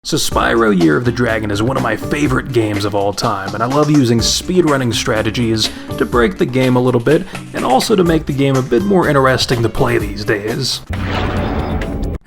So Spyro Year of the Dragon is one of my favorite games of all time, and I love using speedrunning strategies to break the game a little bit, and also to make the game a bit more interesting to play these days.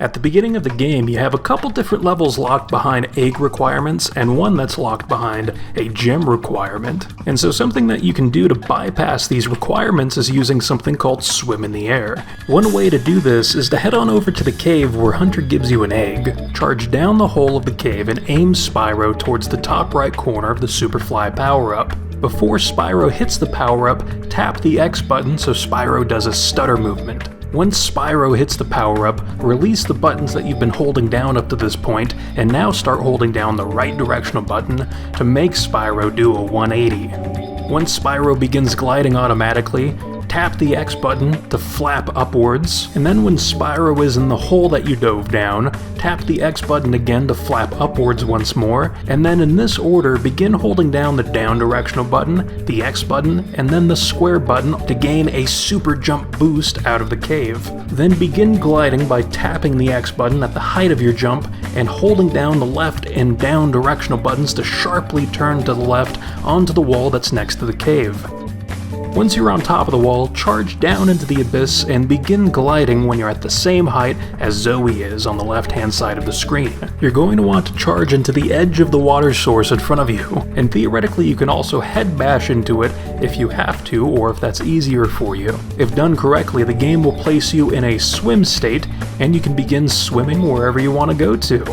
At the beginning of the game, you have a couple different levels locked behind egg requirements, and one that's locked behind a gem requirement. And so something that you can do to bypass these requirements is using something called Swim in the Air. One way to do this is to head on over to the cave where Hunter gives you an egg, charge down the hole of the cave, and aim Spyro towards the top right corner of the Superfly power-up. Before Spyro hits the power-up, tap the X button so Spyro does a stutter movement. Once Spyro hits the power-up, release the buttons that you've been holding down up to this point, and now start holding down the right directional button to make Spyro do a 180. Once Spyro begins gliding automatically, tap the X button to flap upwards, and then when Spyro is in the hole that you dove down, tap the X button again to flap upwards once more, and then in this order begin holding down the down directional button, the X button, and then the square button to gain a super jump boost out of the cave. Then begin gliding by tapping the X button at the height of your jump and holding down the left and down directional buttons to sharply turn to the left onto the wall that's next to the cave. Once you're on top of the wall, charge down into the abyss and begin gliding when you're at the same height as Zoe is on the left-hand side of the screen. You're going to want to charge into the edge of the water source in front of you, and theoretically you can also head bash into it if you have to or if that's easier for you. If done correctly, the game will place you in a swim state and you can begin swimming wherever you want to go to.